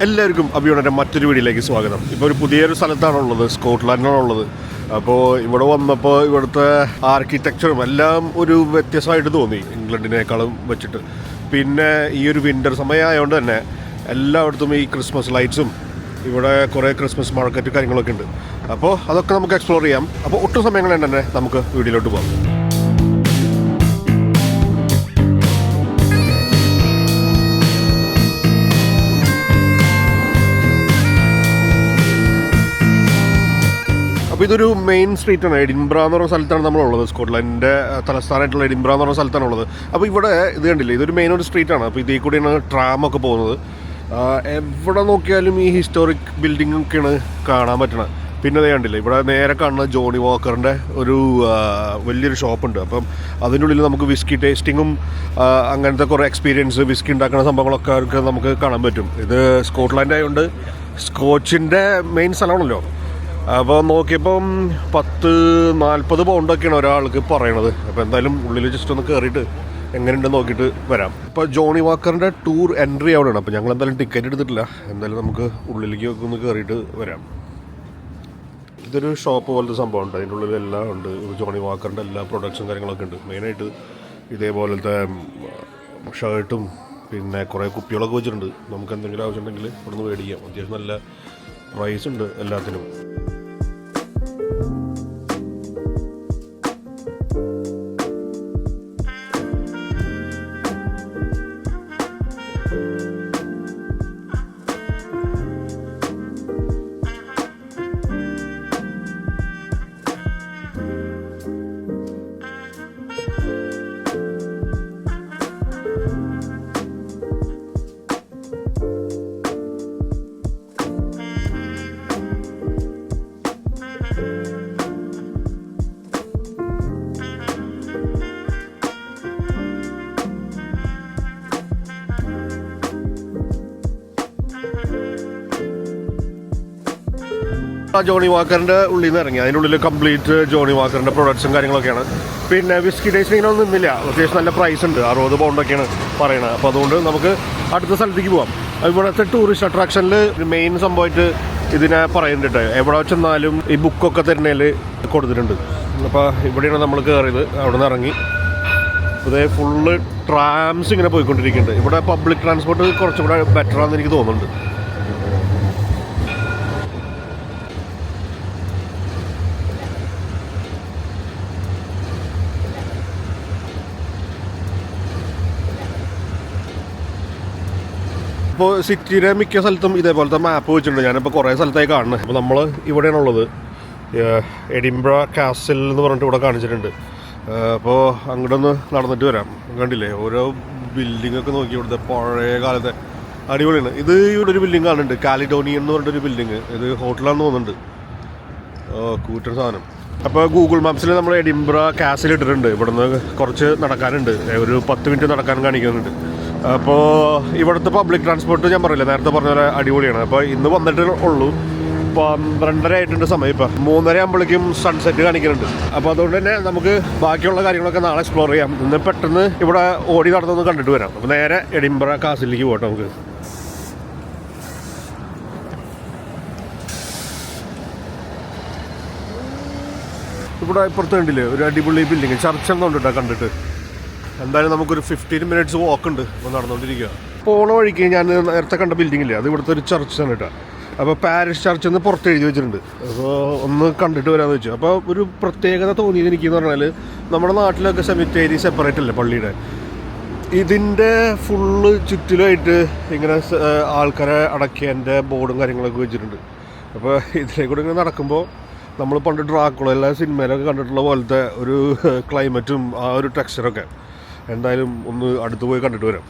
എല്ലാവർക്കും അഭിയോടെ മറ്റൊരു വീഡിയോയിലേക്ക് സ്വാഗതം. ഇപ്പോൾ ഒരു പുതിയൊരു സ്ഥലത്താണുള്ളത്, സ്കോട്ട്ലാൻഡിലാണുള്ളത്. അപ്പോൾ ഇവിടെ വന്നപ്പോൾ ഇവിടുത്തെ ആർക്കിടെക്ചറും എല്ലാം ഒരു വ്യത്യസ്തമായിട്ട് തോന്നി ഇംഗ്ലണ്ടിനേക്കാളും വെച്ചിട്ട്. പിന്നെ ഈ ഒരു വിൻ്റർ സമയമായതുകൊണ്ട് തന്നെ എല്ലായിടത്തും ഈ ക്രിസ്മസ് ലൈറ്റ്സും ഇവിടെ കുറേ ക്രിസ്മസ് മാർക്കറ്റ് കാര്യങ്ങളൊക്കെ ഉണ്ട്. അപ്പോൾ അതൊക്കെ നമുക്ക് എക്സ്പ്ലോർ ചെയ്യാം. അപ്പോൾ ഒട്ടും സമയങ്ങൾ തന്നെ നമുക്ക് വീഡിയോയിലോട്ട് പോകാം. അപ്പോൾ ഇതൊരു മെയിൻ സ്ട്രീറ്റാണ്. എഡിൻബ്ര എന്ന് പറയുന്ന സ്ഥലത്താണ് നമ്മളുള്ളത്. സ്കോട്ട്ലൻഡിൻ്റെ തലസ്ഥാനമായിട്ടുള്ള എഡിൻബ്ര എന്ന് പറയുന്ന സ്ഥലത്താണുള്ളത്. അപ്പോൾ ഇവിടെ ഇത് കണ്ടില്ലേ, ഇതൊരു മെയിൻ ഒരു സ്ട്രീറ്റാണ്. അപ്പോൾ ഇതിൽ കൂടിയാണ് ട്രാമൊക്കെ പോകുന്നത്. എവിടെ നോക്കിയാലും ഈ ഹിസ്റ്റോറിക് ബിൽഡിങ്ങൊക്കെയാണ് കാണാൻ പറ്റണത്. പിന്നെ അത് കണ്ടില്ലേ, ഇവിടെ നേരെ കാണുന്ന ജോണി വാക്കറിൻ്റെ ഒരു വലിയൊരു ഷോപ്പുണ്ട്. അപ്പം അതിൻ്റെ ഉള്ളിൽ നമുക്ക് വിസ്കി ടേസ്റ്റിങ്ങും അങ്ങനത്തെ കുറേ എക്സ്പീരിയൻസ്, വിസ്കി ഉണ്ടാക്കുന്ന സംഭവങ്ങളൊക്കെ നമുക്ക് കാണാൻ പറ്റും. ഇത് സ്കോട്ട്ലാൻഡ് ആയതുകൊണ്ട് സ്കോച്ചിൻ്റെ മെയിൻ സ്ഥലമാണല്ലോ. അപ്പോൾ നോക്കിയപ്പം 40 പൗണ്ടൊക്കെയാണ് ഒരാൾക്ക് പറയണത്. അപ്പോൾ എന്തായാലും ഉള്ളിൽ ജസ്റ്റ് ഒന്ന് കയറിയിട്ട് എങ്ങനെയുണ്ടെന്ന് നോക്കിയിട്ട് വരാം. ഇപ്പോൾ ജോണി വാക്കറിൻ്റെ ടൂർ എൻട്രി അവിടെയാണ്. അപ്പോൾ ഞങ്ങൾ എന്തായാലും ടിക്കറ്റ് എടുത്തിട്ടില്ല. എന്തായാലും നമുക്ക് ഉള്ളിലേക്ക് ഒന്ന് കയറിയിട്ട് വരാം. ഇതൊരു ഷോപ്പ് പോലത്തെ സംഭവമുണ്ട്. അതിൻ്റെ ഉള്ളിൽ എല്ലാം ഉണ്ട്. ജോണി വാക്കറിൻ്റെ എല്ലാ പ്രൊഡക്ട്സും കാര്യങ്ങളൊക്കെ ഉണ്ട്. മെയിനായിട്ട് ഇതേപോലത്തെ ഷർട്ടും പിന്നെ കുറേ കുപ്പികളൊക്കെ വെച്ചിട്ടുണ്ട്. നമുക്ക് എന്തെങ്കിലും ആവശ്യമുണ്ടെങ്കിൽ ഇവിടെ നിന്ന് മേടിക്കാം. അത്യാവശ്യം നല്ല പ്രൈസ് ഉണ്ട് എല്ലാത്തിനും. ജോണി വാക്കറിൻ്റെ ഉള്ളിൽ നിന്ന് ഇറങ്ങി. അതിനുള്ളിൽ കംപ്ലീറ്റ് ജോണി വാക്കറിൻ്റെ പ്രൊഡക്ട്സും കാര്യങ്ങളൊക്കെയാണ്. പിന്നെ വിസ്കി ടേസ്റ്റിങ്ങിനൊന്നും നിന്നില്ല. അത്യാവശ്യം നല്ല പ്രൈസ് ഉണ്ട്. 60 പൗണ്ടൊക്കെയാണ് പറയണത്. അപ്പോൾ അതുകൊണ്ട് നമുക്ക് അടുത്ത സ്ഥലത്തേക്ക് പോകാം. ഇവിടുത്തെ ടൂറിസ്റ്റ് അട്രാക്ഷനിൽ മെയിൻ സംഭവമായിട്ട് ഇതിനെ പറയുന്നുണ്ട്. എവിടെ ചെന്നാലും ഈ ബുക്കൊക്കെ തരുന്നതിൽ കൊടുത്തിട്ടുണ്ട്. അപ്പോൾ ഇവിടെയാണ് നമ്മൾ കയറിയത്. അവിടെ നിന്ന് ഇറങ്ങി ഇതേ ഫുള്ള് ട്രാംസ് ഇങ്ങനെ പോയിക്കൊണ്ടിരിക്കുന്നുണ്ട്. ഇവിടെ പബ്ലിക് ട്രാൻസ്പോർട്ട് കുറച്ചും കൂടെ ബെറ്ററാണെന്ന് എനിക്ക് തോന്നുന്നുണ്ട്. ഇപ്പോൾ സിറ്റിയുടെ മിക്ക സ്ഥലത്തും ഇതേപോലത്തെ മാപ്പ് വെച്ചിട്ടുണ്ട്. ഞാനിപ്പോൾ കുറേ സ്ഥലത്തായി കാണുന്നത്. അപ്പോൾ നമ്മൾ ഇവിടെയാണുള്ളത്. എഡിൻബ്ര കാസിൽ എന്ന് പറഞ്ഞിട്ട് ഇവിടെ കാണിച്ചിട്ടുണ്ട്. അപ്പോൾ അങ്ങോട്ടൊന്ന് നടന്നിട്ട് വരാം. കണ്ടില്ലേ, ഓരോ ബിൽഡിങ്ങൊക്കെ നോക്കി. ഇവിടുത്തെ പഴയ കാലത്തെ അടിപൊളിയാണ്. ഇത് ഇവിടെ ഒരു ബിൽഡിംഗ് കാണുന്നുണ്ട്, കാലിഡോണിയൻ എന്ന് പറഞ്ഞിട്ടൊരു ബിൽഡിങ്. ഇത് ഹോട്ടലാണെന്ന് തോന്നുന്നുണ്ട്. കൂറ്റൻ സാധനം. അപ്പോൾ ഗൂഗിൾ മാപ്സിൽ നമ്മൾ എഡിൻബ്ര കാസിൽ ഇട്ടിട്ടുണ്ട്. ഇവിടുന്ന് കുറച്ച് നടക്കാനുണ്ട്. ഒരു 10 മിനിറ്റ് നടക്കാൻ കാണിക്കുന്നുണ്ട്. അപ്പോൾ ഇവിടുത്തെ പബ്ലിക് ട്രാൻസ്പോർട്ട് ഞാൻ പറയില്ല, നേരത്തെ പറഞ്ഞ പോലെ അടിപൊളിയാണ്. അപ്പോൾ ഇന്ന് വന്നിട്ട് ഉള്ളൂ. 12:30 ആയിട്ടുണ്ട് സമയം. ഇപ്പം 3:30 ആകുമ്പോഴേക്കും സൺസെറ്റ് കാണിക്കുന്നുണ്ട്. അപ്പോൾ അതുകൊണ്ട് തന്നെ നമുക്ക് ബാക്കിയുള്ള കാര്യങ്ങളൊക്കെ നാളെ എക്സ്പ്ലോർ ചെയ്യാം. ഇന്ന് പെട്ടെന്ന് ഇവിടെ ഓടി നടന്നൊന്ന് കണ്ടിട്ട് വരാം. അപ്പോൾ നേരെ എഡിൻബ്ര കാസിലേക്ക് പോകട്ടെ നമുക്ക്. ഇവിടെ ഇപ്പുറത്ത് കണ്ടില്ലേ ഒരു അടിപൊളി ബിൽഡിങ്, ചർച്ച് എന്നുണ്ട് കണ്ടിട്ട്. എന്തായാലും നമുക്കൊരു 15 മിനിറ്റ്സ് വാക്ക് ഉണ്ട്. അപ്പോൾ നടന്നുകൊണ്ടിരിക്കുക. പോണ വഴിക്ക് ഞാൻ നേരത്തെ കണ്ട ബിൽഡിംഗ് ഇല്ലേ, അത് ഇവിടുത്തെ ഒരു ചർച്ചാണ് കേട്ടോ. അപ്പോൾ പാരിഷ് ചർച്ച് എന്ന് പുറത്ത് എഴുതി വെച്ചിട്ടുണ്ട്. അപ്പോൾ ഒന്ന് കണ്ടിട്ട് വരാമെന്ന് വെച്ചു. അപ്പോൾ ഒരു പ്രത്യേകത തോന്നിയത് എനിക്കെന്ന് പറഞ്ഞാൽ, നമ്മുടെ നാട്ടിലൊക്കെ സെമിത്തേരി സെപ്പറേറ്റ് അല്ലേ പള്ളിയുടെ. ഇതിൻ്റെ ഫുള്ള് ചുറ്റിലുമായിട്ട് ഇങ്ങനെ ആൾക്കാരെ അടക്കിയതിൻ്റെ ബോർഡും കാര്യങ്ങളൊക്കെ വെച്ചിട്ടുണ്ട്. അപ്പോൾ ഇതിലേക്കൂടെ ഇങ്ങനെ നടക്കുമ്പോൾ നമ്മൾ പണ്ട് ഡ്രാക്കുള എല്ലാ സിനിമയിലൊക്കെ കണ്ടിട്ടുള്ള പോലത്തെ ഒരു ക്ലൈമറ്റും ആ ഒരു ടെക്സ്ചറൊക്കെ. എന്തായാലും ഒന്ന് അടുത്ത് പോയി കണ്ടിട്ട് വരാം.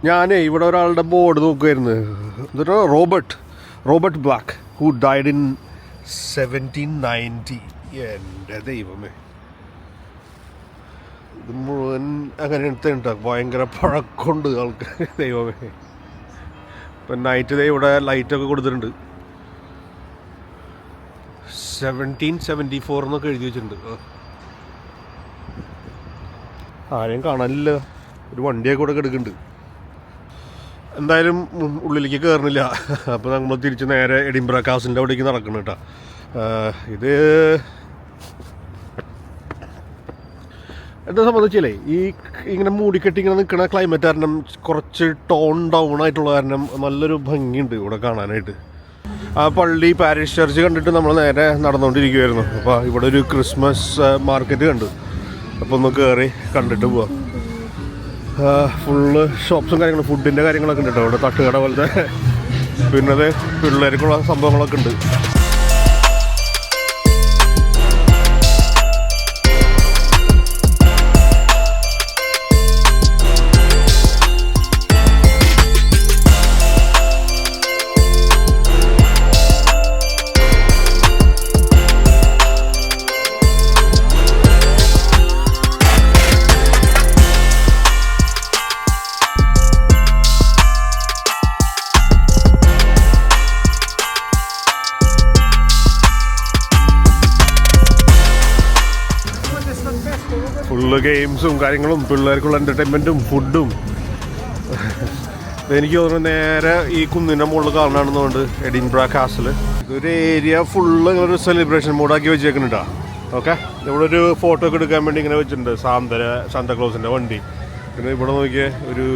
ഞാൻ ഇവിടെ ഒരാളുടെ ബോർഡ് നോക്കുമായിരുന്നു. എന്നിട്ട് Robert black who died in 1790. എൻ്റെ ദൈവമേ, ഇത് മുഴുവൻ അങ്ങനെ എടുത്തിട്ടുണ്ട്. ഭയങ്കര പഴക്കമുണ്ട് ആൾക്കാർ. ദൈവമേ, ഇപ്പം നൈറ്റ് ഇവിടെ ലൈറ്റൊക്കെ കൊടുത്തിട്ടുണ്ട്. 1774 എന്നൊക്കെ എഴുതി വെച്ചിട്ടുണ്ട്. ആരെയും കാണാനില്ല. ഒരു വണ്ടിയൊക്കെ കൂടെ കിടക്കുന്നുണ്ട്. എന്തായാലും ഉള്ളിലേക്ക് കയറുന്നില്ല. അപ്പോൾ നമ്മൾ തിരിച്ച് നേരെ എഡിൻബറ കാസിൻ്റെ അവിടേക്ക് നടക്കണം കേട്ടോ. ഇത് എന്താ സംബന്ധിച്ചില്ലേ, ഈ ഇങ്ങനെ മൂടിക്കെട്ടി ഇങ്ങനെ നിൽക്കുന്ന ക്ലൈമറ്റ് കാരണം കുറച്ച് ടോൺ ഡൗൺ ആയിട്ടുള്ള കാരണം നല്ലൊരു ഭംഗിയുണ്ട് ഇവിടെ കാണാനായിട്ട്. ആ പള്ളി പാരിഷ് ചർച്ച് കണ്ടിട്ട് നമ്മൾ നേരെ നടന്നുകൊണ്ടിരിക്കുമായിരുന്നു. അപ്പോൾ ഇവിടെ ഒരു ക്രിസ്മസ് മാർക്കറ്റ് കണ്ടു. അപ്പോൾ ഒന്ന് കയറി കണ്ടിട്ട് പോവാം. ഫുള്ള് ഷോപ്സും കാര്യങ്ങളും ഫുഡിൻ്റെ കാര്യങ്ങളൊക്കെ ഉണ്ട് കേട്ടോ. ഇവിടെ തട്ടുകട പോലത്തെ, പിന്നെ അത് പിള്ളേർക്കുള്ള സംഭവങ്ങളൊക്കെ ഉണ്ട്. ഫുള്ള് ഗെയിംസും കാര്യങ്ങളും പിള്ളേർക്കുള്ള എൻ്റർടൈൻമെൻറ്റും ഫുഡും. എനിക്ക് തോന്നുന്നു നേരെ ഈ കുന്നിൻ്റെ മുകളിൽ കാണണമെന്നുണ്ട് എഡിൻബറ കാസിൽ. ഇതൊരു ഏരിയ ഫുള്ള് ഒരു സെലിബ്രേഷൻ മൂഡാക്കി വെച്ചേക്കുന്നുണ്ടാ. ഓക്കെ, ഇവിടെ ഒരു ഫോട്ടോ ഒക്കെ എടുക്കാൻ വേണ്ടി ഇങ്ങനെ വെച്ചിട്ടുണ്ട് സാന്താക്ലോസിൻ്റെ വണ്ടി. പിന്നെ ഇവിടെ നോക്കിയ ഒരു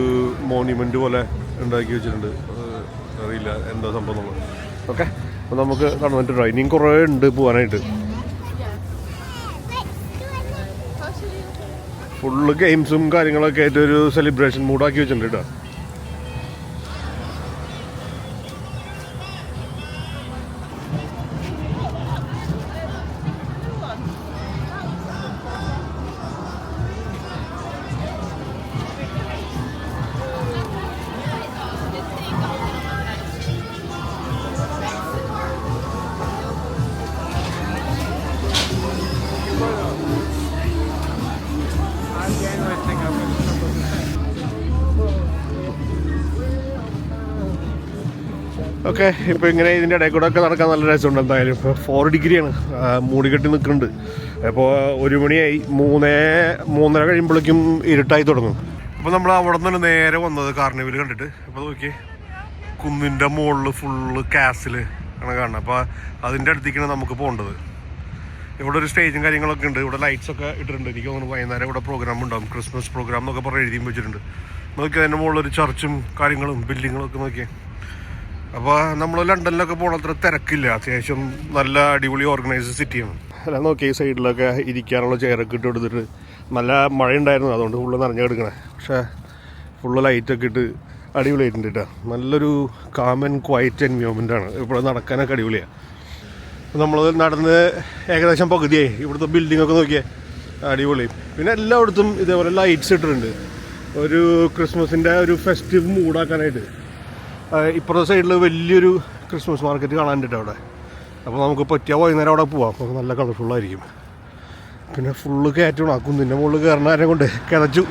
മോണ്യുമെൻ്റ് പോലെ ഉണ്ടാക്കി വെച്ചിട്ടുണ്ട്. അറിയില്ല എന്താ സംഭവം നമ്മൾ. ഓക്കെ, അപ്പോൾ നമുക്ക് കടന്നിട്ടുണ്ടോ. ഇനിയും കുറേ ഉണ്ട് പോകാനായിട്ട്. ഫുള്ള് ഗെയിംസും കാര്യങ്ങളൊക്കെ ആയിട്ട് ഒരു സെലിബ്രേഷൻ മൂഡാക്കി വെച്ചിട്ടുണ്ട് കേട്ടോ. ഓക്കെ, ഇപ്പോൾ ഇങ്ങനെ ഇതിൻ്റെ ഇടയിൽ കൂടെ ഒക്കെ നടക്കാൻ നല്ല രസമുണ്ട്. എന്തായാലും ഇപ്പോൾ 4 ഡിഗ്രിയാണ്, മൂടിക്കെട്ടി നിൽക്കുന്നുണ്ട്. അപ്പോൾ 1 മണിയായി, 3:30 കഴിയുമ്പോഴേക്കും ഇരുട്ടായി തുടങ്ങും. അപ്പോൾ നമ്മൾ അവിടെ നിന്ന് നേരെ വന്നത് കാർണിവൽ കണ്ടിട്ട്. അപ്പോൾ നോക്കി കുന്നിൻ്റെ മുകളിൽ ഫുള്ള് കാസിൽ ആണ് കാണുന്നത്. അപ്പോൾ അതിൻ്റെ അടുത്തേക്കാണ് നമുക്ക് പോകേണ്ടത്. ഇവിടെ ഒരു സ്റ്റേജും കാര്യങ്ങളൊക്കെ ഉണ്ട്. ഇവിടെ ലൈറ്റ്സ് ഒക്കെ ഇട്ടിട്ടുണ്ട്. എനിക്ക് തോന്നുന്നു വൈകുന്നേരം ഇവിടെ പ്രോഗ്രാം ഉണ്ടാകും, ക്രിസ്മസ് പ്രോഗ്രാം എന്നൊക്കെ പറഞ്ഞ് എഴുതിയും വെച്ചിട്ടുണ്ട്. നോക്കി അതിൻ്റെ മുകളിലൊരു ചർച്ചും കാര്യങ്ങളും ബിൽഡിങ്ങും ഒക്കെ നോക്കിയാൽ. അപ്പോൾ നമ്മൾ ലണ്ടനിലൊക്കെ പോകണ അത്ര തിരക്കില്ല. അത്യാവശ്യം നല്ല അടിപൊളി ഓർഗനൈസ്ഡ് സിറ്റിയാണ്. അല്ല നോക്കി ഈ സൈഡിലൊക്കെ ഇരിക്കാനുള്ള ചെയറൊക്കെ ഇട്ട് കൊടുത്തിട്ട് നല്ല മഴയുണ്ടായിരുന്നു, അതുകൊണ്ട് ഫുള്ള് നിറഞ്ഞു കിടക്കണേ. പക്ഷേ ഫുള്ള് ലൈറ്റൊക്കെ ഇട്ട് അടിപൊളിയായിട്ടുണ്ട് കേട്ടോ. നല്ലൊരു കാം ആൻഡ് ക്വയറ്റ് എൻവയോൺമെൻറ്റാണ്. ഇവിടെ നടക്കാനൊക്കെ അടിപൊളിയാണ്. നമ്മൾ നടന്ന് ഏകദേശം പകുതിയായി. ഇവിടുത്തെ ബിൽഡിങ്ങൊക്കെ നോക്കിയാൽ അടിപൊളി. പിന്നെ എല്ലായിടത്തും ഇതേപോലെ ലൈറ്റ്സ് ഇട്ടിട്ടുണ്ട്, ഒരു ക്രിസ്മസിൻ്റെ ഒരു ഫെസ്റ്റീവ് മൂഡാക്കാനായിട്ട്. ഇപ്പുറത്തെ സൈഡിൽ വലിയൊരു ക്രിസ്മസ് മാർക്കറ്റ് കാണാനുണ്ട് അവിടെ. അപ്പോൾ നമുക്ക് പറ്റിയ വൈകുന്നേരം അവിടെ പോവാം. അപ്പോൾ നല്ല കളർഫുള്ളായിരിക്കും. പിന്നെ ഫുള്ള് കയറ്റണം. ആ കുന്നിൻ്റെ മുകളിൽ കയറുന്ന ആരെ കൊണ്ട് കിതച്ചു.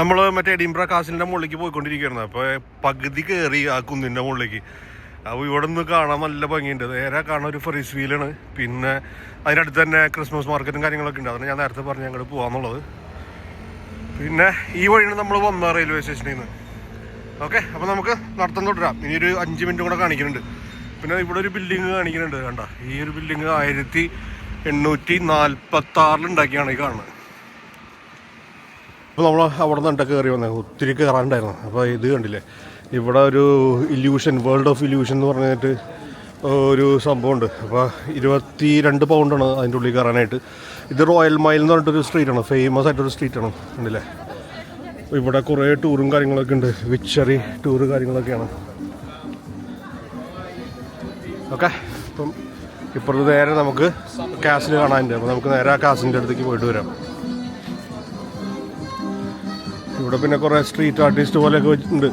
നമ്മൾ മറ്റേ എഡിൻബറ കാസിലിൻ്റെ മുകളിലേക്ക് പോയിക്കൊണ്ടിരിക്കുകയായിരുന്നു. അപ്പോൾ പകുതി കയറി ആ കുന്നിൻ്റെ മുകളിലേക്ക്. അപ്പോൾ ഇവിടെ നിന്ന് കാണാൻ നല്ല ഭംഗിയുണ്ട്. നേരെ കാണാൻ ഒരു ഫെറീസ് വീലാണ്. പിന്നെ അതിനടുത്ത് തന്നെ ക്രിസ്മസ് മാർക്കറ്റും കാര്യങ്ങളൊക്കെ ഉണ്ട്. അതാണ് ഞാൻ നേരത്തെ പറഞ്ഞ് അങ്ങോട്ട് പോകാമെന്നുള്ളത്. പിന്നെ ഈ വഴിയാണ് നമ്മൾ വന്ന റെയിൽവേ സ്റ്റേഷനിൽ നിന്ന്. ഓക്കെ, അപ്പോൾ നമുക്ക് നടത്തം തുടരാം. ഇനി ഒരു 5 മിനിറ്റ് കൂടെ കാണിക്കുന്നുണ്ട്. പിന്നെ ഇവിടെ ഒരു ബിൽഡിങ് കാണിക്കുന്നുണ്ട്. കണ്ട, ഈ ഒരു ബിൽഡിങ് 1846 ഉണ്ടാക്കിയാണ് ഈ കാണുന്നത്. അപ്പോൾ നമ്മൾ അവിടെ നിന്ന് കയറി വന്നത്. ഒത്തിരി കയറാനുണ്ടായിരുന്നു. അപ്പോൾ ഇത് കണ്ടില്ലേ, ഇവിടെ ഒരു ഇല്യൂഷൻ, വേൾഡ് ഓഫ് ഇല്യൂഷൻ എന്ന് പറഞ്ഞിട്ട് ഒരു സംഭവമുണ്ട്. അപ്പോൾ 22 പൗണ്ടാണ് അതിൻ്റെ ഉള്ളിൽ കയറാനായിട്ട്. ഇത് റോയൽ മൈൽ എന്ന് പറഞ്ഞിട്ടൊരു സ്ട്രീറ്റാണ്, ഫേമസ് ആയിട്ടൊരു സ്ട്രീറ്റാണ്. കണ്ടില്ലേ, ഇവിടെ കുറേ ടൂറും കാര്യങ്ങളൊക്കെ ഉണ്ട്. വിച്ചറി ടൂറ് കാര്യങ്ങളൊക്കെയാണ്. ഓക്കെ, അപ്പം ഇപ്പുറത്ത് നേരെ നമുക്ക് കാസിൽ കാണാനുണ്ട്. അപ്പോൾ നമുക്ക് നേരെ ആ കാസിൻ്റെ അടുത്തേക്ക് പോയിട്ട് വരാം. ഇവിടെ പിന്നെ കുറേ സ്ട്രീറ്റ് ആർട്ടിസ്റ്റ് പോലെയൊക്കെ വെച്ചിട്ടുണ്ട്.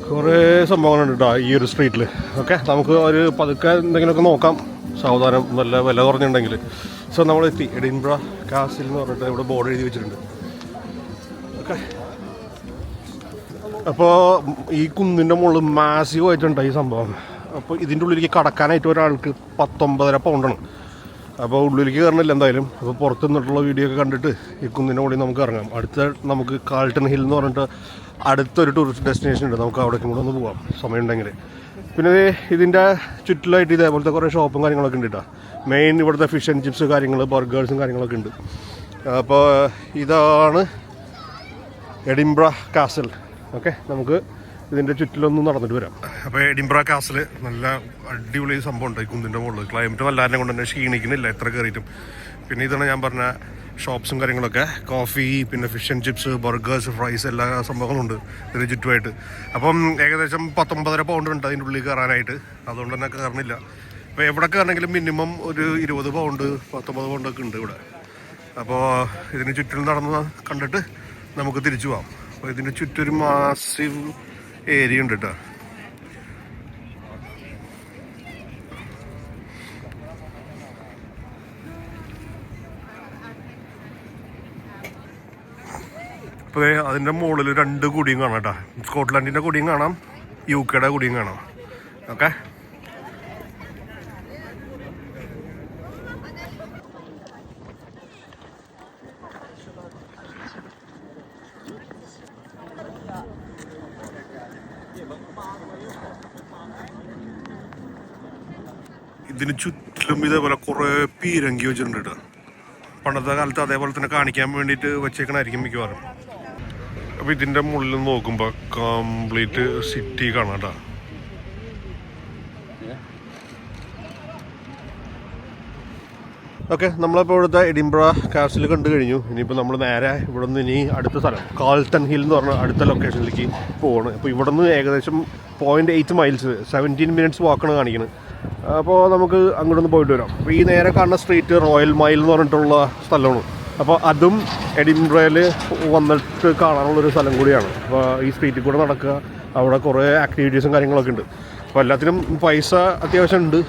കുറേ സംഭവങ്ങളുണ്ട് കേട്ടോ ഈ ഒരു സ്ട്രീറ്റിൽ. ഓക്കെ, നമുക്ക് ഒരു പതുക്കെ എന്തെങ്കിലുമൊക്കെ നോക്കാം, സാവധാനം, നല്ല വില കുറഞ്ഞിട്ടുണ്ടെങ്കിൽ. സോ നമ്മളെത്തി എഡിൻബ്ര കാസിൽ എന്ന് പറഞ്ഞിട്ട് ഇവിടെ ബോർഡ് എഴുതി വെച്ചിട്ടുണ്ട്. ഓക്കെ, അപ്പോൾ ഈ കുന്നിൻ്റെ മുകളിൽ മാസീവ് ആയിട്ടുണ്ട് ഈ സംഭവം. അപ്പോൾ ഇതിൻ്റെ ഉള്ളിലേക്ക് കടക്കാനായിട്ട് ഒരാൾക്ക് 19.5 പൗണ്ടാണ്. അപ്പോൾ ഉള്ളിലേക്ക് കയറണില്ല എന്തായാലും. അപ്പോൾ പുറത്ത് നിന്നിട്ടുള്ള വീഡിയോ ഒക്കെ കണ്ടിട്ട് ഈ കുന്നിൻ്റെ മുകളിൽ നമുക്ക് ഇറങ്ങാം. നമുക്ക് കാൾട്ടൺ ഹിൽ എന്ന് പറഞ്ഞിട്ട് അടുത്തൊരു ടൂറിസ്റ്റ് ഡെസ്റ്റിനേഷൻ ഉണ്ട്, നമുക്ക് അവിടേക്കും കൂടെ ഒന്ന് പോകാം സമയം ഉണ്ടെങ്കിൽ. പിന്നെ ഇതിൻ്റെ ചുറ്റിലായിട്ട് ഇതേപോലത്തെ കുറേ ഷോപ്പും കാര്യങ്ങളൊക്കെ ഉണ്ട് കേട്ടോ. മെയിൻ ഇവിടുത്തെ ഫിഷ് ആൻഡ് ചിപ്സ് കാര്യങ്ങൾ, ബർഗേഴ്സും കാര്യങ്ങളൊക്കെ ഉണ്ട്. അപ്പോൾ ഇതാണ് എഡിൻബ്ര കാസൽ. ഓക്കെ, നമുക്ക് ഇതിൻ്റെ ചുറ്റിലൊന്നും നടന്നിട്ട് വരാം. അപ്പോൾ എഡിൻബ്ര കാസിൽ നല്ല അടിപൊളി സംഭവം ഉണ്ട് ഈ കുന്നിൻ്റെ മുകളിൽ. ക്ലൈമറ്റ് വല്ലാതെ കൊണ്ട് തന്നെ ക്ഷീണിക്കുന്നില്ല എത്ര കയറിയിട്ടും. പിന്നെ ഇതാണ് ഞാൻ പറഞ്ഞ ഷോപ്സും കാര്യങ്ങളൊക്കെ, കോഫി, പിന്നെ fish and chips, burgers, fries, എല്ലാ സംഭവങ്ങളും ഉണ്ട് ഇതിന് ചുറ്റുമായിട്ട്. അപ്പം ഏകദേശം 19.5 പൗണ്ട് ഉണ്ട് അതിൻ്റെ ഉള്ളിൽ കയറാനായിട്ട്. അതുകൊണ്ട് തന്നെ കയറുന്നില്ല. അപ്പോൾ എവിടെ കയറണമെങ്കിലും മിനിമം ഒരു 20 പൗണ്ട് 19 പൗണ്ടൊക്കെ ഉണ്ട് ഇവിടെ. അപ്പോൾ ഇതിന് ചുറ്റിലും നടന്ന് കണ്ടിട്ട് നമുക്ക് തിരിച്ചു പോകാം. അപ്പോൾ ഇതിന് ചുറ്റൊരു മാസീവ് ഏരിയ ഉണ്ട് കേട്ടോ. അപ്പോൾ അതിൻ്റെ മുകളിൽ 2 കൊടിയും കാണാം കേട്ടോ. സ്കോട്ട്ലൻഡിൻ്റെ കൊടിയും കാണാം, UK കൊടിയും കാണാം. ഓക്കെ, ഇതിന് ചുറ്റിലും ഇതേപോലെ കുറേ പീരങ്കി വെച്ചിട്ടുണ്ട് കേട്ടോ. പണ്ടത്തെ കാലത്ത് അതേപോലെ തന്നെ കാണിക്കാൻ വേണ്ടിയിട്ട് വെച്ചേക്കണായിരിക്കും മിക്കവാറും. അപ്പോൾ ഇതിൻ്റെ മുകളിൽ നോക്കുമ്പോൾ കംപ്ലീറ്റ് സിറ്റി കാണാം കേട്ടോ. ഓക്കെ, നമ്മളിപ്പോൾ ഇവിടുത്തെ എഡിൻബ്ര കാസിൽ കണ്ടു കഴിഞ്ഞു. ഇനിയിപ്പോൾ നമ്മൾ നേരെ ഇവിടെ നിന്ന് ഇനി അടുത്ത സ്ഥലം കാൾട്ടൺ ഹിൽ എന്ന് പറഞ്ഞ അടുത്ത ലൊക്കേഷനിലേക്ക് പോവാണ്. അപ്പോൾ ഇവിടെ നിന്ന് ഏകദേശം 0.8 മൈൽസ് 17 മിനിറ്റ്സ് വാക്കാണ് കാണിക്കുന്നത്. അപ്പോൾ നമുക്ക് അങ്ങോട്ടൊന്ന് പോയിട്ട് വരാം. അപ്പോൾ ഈ നേരെ കാണുന്ന സ്ട്രീറ്റ് റോയൽ മൈൽ എന്ന് പറഞ്ഞിട്ടുള്ള സ്ഥലമാണ്. അപ്പോൾ അതും എഡിൻബ്രയിൽ വന്നിട്ട് കാണാനുള്ളൊരു സ്ഥലം കൂടിയാണ്. അപ്പോൾ ഈ സ്ട്രീറ്റിൽ കൂടെ നടക്കുക, അവിടെ കുറേ ആക്ടിവിറ്റീസും കാര്യങ്ങളൊക്കെ ഉണ്ട്. അപ്പോൾ എല്ലാത്തിനും പൈസ അത്യാവശ്യം ഉണ്ട്.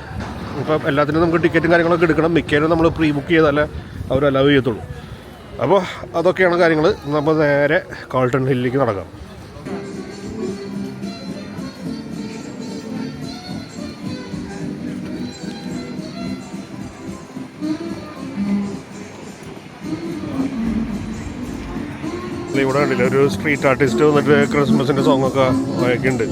ഇപ്പം എല്ലാത്തിനും നമുക്ക് ടിക്കറ്റും കാര്യങ്ങളൊക്കെ എടുക്കണം. മിക്കവാറും നമ്മൾ പ്രീ ബുക്ക് ചെയ്താലേ അവർ അലവ് ചെയ്യത്തുള്ളൂ. അപ്പോൾ അതൊക്കെയാണ് കാര്യങ്ങൾ. നമ്മൾ നേരെ കാൾട്ടൺ ഹില്ലിലേക്ക് നടക്കാം. ഇവിടെ കണ്ടില്ല, ഒരു സ്ട്രീറ്റ് ആർട്ടിസ്റ്റ് വന്നിട്ട് ക്രിസ്മസിൻ്റെ സോങ്ങൊക്കെ ഉണ്ട്.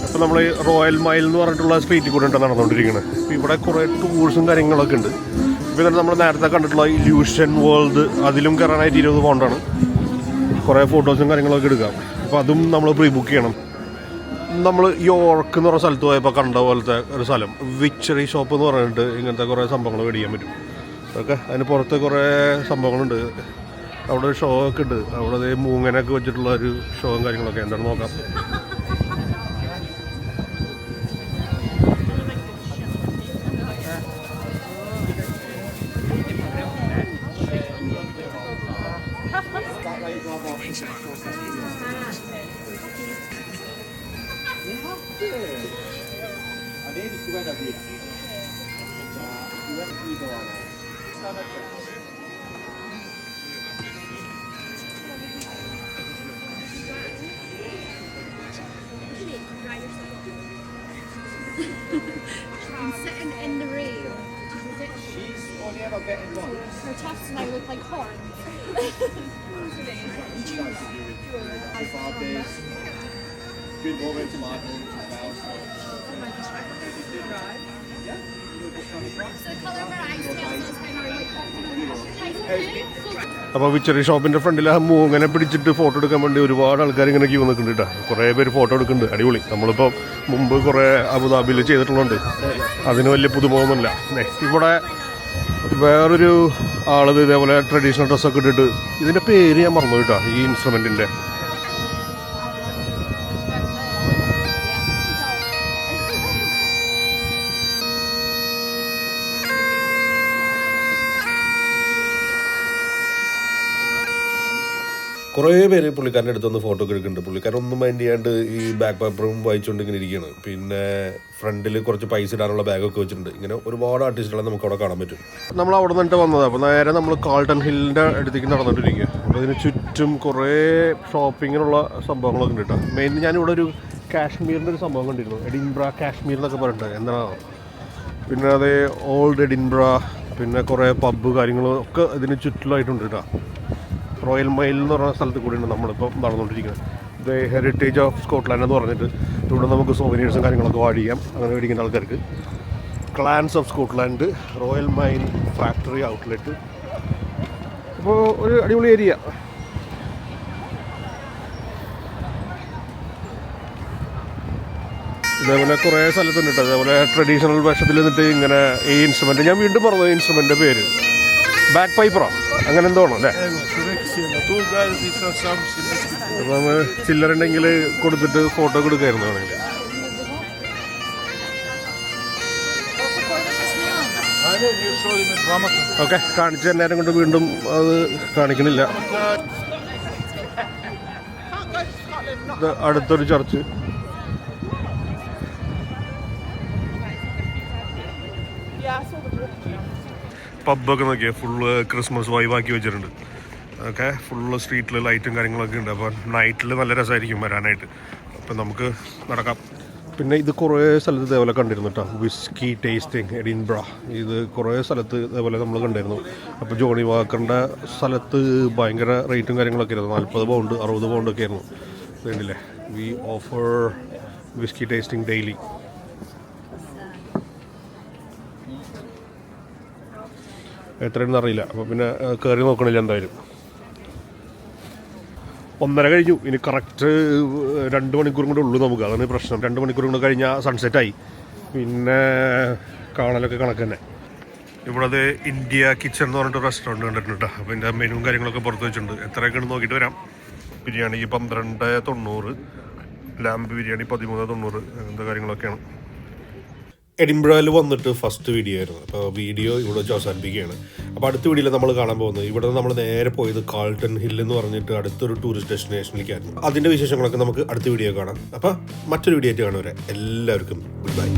അപ്പോൾ നമ്മൾ ഈ റോയൽ മൈൽ എന്ന് പറഞ്ഞിട്ടുള്ള സ്ട്രീറ്റിൽ കൂടെ ഉണ്ട് നടന്നുകൊണ്ടിരിക്കുന്നത്. അപ്പോൾ ഇവിടെ കുറേ ടൂൾസും കാര്യങ്ങളൊക്കെ ഉണ്ട്. ഇപ്പോൾ തന്നെ നമ്മൾ നേരത്തെ കണ്ടിട്ടുള്ള ഇല്യൂഷൻ വേൾഡ്, അതിലും കയറാനായിട്ട് 20 പൗണ്ടാണ്. കുറേ ഫോട്ടോസും കാര്യങ്ങളൊക്കെ എടുക്കാം. അപ്പോൾ അതും നമ്മൾ പ്രീ ബുക്ക് ചെയ്യണം. നമ്മൾ യോർക്ക് എന്ന് പറഞ്ഞ സ്ഥലത്ത് പോയപ്പോൾ കണ്ട പോലത്തെ ഒരു സ്ഥലം, വിച്ചറി ഷോപ്പ് എന്ന് പറഞ്ഞിട്ട് ഇങ്ങനത്തെ കുറേ സംഭവങ്ങൾ മേടിക്കാൻ പറ്റും. ഓക്കെ, അതിന് പുറത്ത് കുറേ സംഭവങ്ങളുണ്ട്. അവിടെ ഒരു ഷോ ഒക്കെ ഉണ്ട്. അവിടെ മൂങ്ങനൊക്കെ വെച്ചിട്ടുള്ള ഒരു ഷോയും കാര്യങ്ങളൊക്കെ എന്താണ് നോക്കാം. Sitting in the rain. She's only ever getting one. Her tufts now look like horns. 5 days. Good moment to market as well. So the colour of her eyes tells us when we're like അപ്പോൾ വിച്ചറി ഷോപ്പിൻ്റെ ഫ്രണ്ടിൽ ആ മൂങ്ങനെ പിടിച്ചിട്ട് photo എടുക്കാൻ വേണ്ടി ഒരുപാട് ആൾക്കാർ ഇങ്ങനെ ക്യൂ നിൽക്കുന്നുണ്ട് കേട്ടോ. കുറേ പേര് ഫോട്ടോ എടുക്കുന്നുണ്ട്. അടിപൊളി. നമ്മളിപ്പോൾ മുമ്പ് കുറേ അബുദാബിയിൽ ചെയ്തിട്ടുള്ളതുണ്ട്. അതിന് വലിയ പുതുമൊന്നുമില്ല. ഇവിടെ വേറൊരു ആളത് ഇതേപോലെ ട്രഡീഷണൽ ഡ്രസ്സൊക്കെ ഇട്ടിട്ട്, ഇതിൻ്റെ പേര് ഞാൻ മറന്നു കേട്ടോ ഈ ഇൻസ്ട്രുമെൻറ്റിൻ്റെ. കുറേ പേര് പുള്ളിക്കാരൻ്റെ അടുത്തൊന്ന് ഫോട്ടോ ഒക്കെ എടുക്കുന്നുണ്ട്. പുള്ളിക്കാരൻ ഒന്നും മൈൻഡ് ചെയ്യാണ്ട് ഈ ബാക്ക് പേപ്പറും വായിച്ചുകൊണ്ട് ഇങ്ങനെ ഇരിക്കുകയാണ്. പിന്നെ ഫ്രണ്ടിൽ കുറച്ച് പൈസ ഇടാനുള്ള ബാഗൊക്കെ വെച്ചിട്ടുണ്ട്. ഇങ്ങനെ ഒരുപാട് ആർട്ടിസ്റ്റുകളെ നമുക്ക് അവിടെ കാണാൻ പറ്റും. നമ്മൾ അവിടെ നിന്നിട്ട് വന്നത്. അപ്പോൾ നേരെ നമ്മൾ കാൾട്ടൺ ഹില്ലിൻ്റെ അടുത്തേക്ക് നടന്നിട്ടിരിക്കുക. അപ്പോൾ അതിന് ചുറ്റും കുറേ ഷോപ്പിങ്ങിനുള്ള സംഭവങ്ങളൊക്കെ ഉണ്ട് കേട്ടോ. മെയിൻ ഞാനിവിടെ ഒരു കാശ്മീരിൻ്റെ ഒരു സംഭവം കണ്ടിരുന്നു. എഡിൻബ്ര കാശ്മീർ എന്നൊക്കെ പറഞ്ഞിട്ട് എന്താണ്. പിന്നെ അതേ ഓൾഡ് എഡിൻബ്ര, പിന്നെ കുറേ പബ്ബ് കാര്യങ്ങളും ഒക്കെ ഇതിന് ചുറ്റിലായിട്ടുണ്ട് കേട്ടോ. റോയൽ മൈൽ എന്ന് പറഞ്ഞ സ്ഥലത്ത് കൂടിയാണ് നമ്മളിപ്പോൾ നടന്നുകൊണ്ടിരിക്കുന്നത്. ഇത് ഹെറിറ്റേജ് ഓഫ് സ്കോട്ട്ലാൻഡ് എന്ന് പറഞ്ഞിട്ട് ഇവിടെ നമുക്ക് സോവനീഴ്സും കാര്യങ്ങളൊക്കെ വാടിക്കാം അങ്ങനെ മേടിക്കുന്ന ആൾക്കാർക്ക്. Clans of Scotland, royal mile factory outlet. അപ്പോൾ ഒരു അടിപൊളി ഏരിയ. ഇതേപോലെ കുറേ സ്ഥലത്തുണ്ട് കേട്ടോ. അതേപോലെ ട്രഡീഷണൽ വേഷത്തിൽ നിന്നിട്ട് ഇങ്ങനെ ഈ ഇൻസ്ട്രുമെൻ്റ്, ഞാൻ വീണ്ടും പറഞ്ഞു ഇൻസ്ട്രുമെൻ്റിൻ്റെ പേര് ബാക്ക് പൈപ്പറോ അങ്ങനെ എന്തോ ആണോ അല്ലേ? അപ്പോൾ നമ്മൾ ചില്ലറുണ്ടെങ്കിൽ കൊടുത്തിട്ട് ഫോട്ടോ കൊടുക്കായിരുന്നു ആണെങ്കിൽ. ഓക്കെ, കാണിച്ച നേരം കൊണ്ട് വീണ്ടും അത് കാണിക്കണില്ല. അടുത്തൊരു ചർച്ച്. പബ്ബൊക്കെ നോക്കിയാൽ ഫുള്ള് ക്രിസ്മസ് വൈബാക്കി വെച്ചിട്ടുണ്ട്. ഒക്കെ ഫുള്ള് സ്ട്രീറ്റിൽ ലൈറ്റും കാര്യങ്ങളൊക്കെ ഉണ്ട്. അപ്പോൾ നൈറ്റിൽ നല്ല രസമായിരിക്കും വരാനായിട്ട്. അപ്പം നമുക്ക് നടക്കാം. പിന്നെ ഇത് കുറേ സ്ഥലത്ത് ഇതേപോലെ കണ്ടിരുന്നു കേട്ടോ. വിസ്കി ടേസ്റ്റിംഗ് എഡിൻബ്ര, ഇത് കുറേ സ്ഥലത്ത് ഇതേപോലെ നമ്മൾ കണ്ടിരുന്നു. അപ്പോൾ ജോണി വാക്കറിൻ്റെ സ്ഥലത്ത് ഭയങ്കര റേറ്റും കാര്യങ്ങളൊക്കെ ആയിരുന്നു. 40 പൗണ്ട് 60 പൗണ്ടൊക്കെ ആയിരുന്നു. വേണ്ടില്ലേ, we offer whisky tasting daily. എത്രയാണെന്ന് അറിയില്ല. അപ്പോൾ പിന്നെ കയറി നോക്കണില്ല എന്തായാലും. 1:30 കഴിഞ്ഞു. ഇനി കറക്റ്റ് 2 മണിക്കൂറും കൂടെ ഉള്ളൂ നമുക്ക്. അതാണ് പ്രശ്നം. 2 മണിക്കൂറും കൂടെ കഴിഞ്ഞാൽ സൺസെറ്റായി. പിന്നെ കാണലൊക്കെ കണക്ക് തന്നെ. ഇവിടെ അത് ഇന്ത്യ കിച്ചൺ എന്ന് പറഞ്ഞിട്ട് റെസ്റ്റോറൻറ്റ് കണ്ടിട്ടുണ്ട് കേട്ടോ. അപ്പോൾ ഇതിൻ്റെ മെനുവും കാര്യങ്ങളൊക്കെ പുറത്ത് വെച്ചിട്ടുണ്ട്. എത്രയൊക്കെയാണ് നോക്കിയിട്ട് വരാം. ബിരിയാണിക്ക് 12.90, ലാമ്പ് ബിരിയാണി 13.90, അങ്ങനത്തെ കാര്യങ്ങളൊക്കെയാണ്. എഡിൻബ്രയിൽ വന്നിട്ട് ഫസ്റ്റ് വീഡിയോ ആയിരുന്നു. അപ്പോൾ വീഡിയോ ഇവിടെ വെച്ച് അവസാനിപ്പിക്കുകയാണ്. അപ്പോൾ അടുത്ത വീഡിയോയിൽ നമ്മൾ കാണാൻ പോകുന്നത്, ഇവിടെ നമ്മൾ നേരെ പോയത് കാൾട്ടൺ ഹിൽ എന്ന് പറഞ്ഞിട്ട് അടുത്തൊരു ടൂറിസ്റ്റ് ഡെസ്റ്റിനേഷനിലേക്കായിരുന്നു. അതിൻ്റെ വിശേഷങ്ങളൊക്കെ നമുക്ക് അടുത്ത വീഡിയോ കാണാം. അപ്പോൾ മറ്റൊരു വീഡിയോ ആയിട്ട് കാണുവരെ എല്ലാവർക്കും ഗുഡ് ബൈ.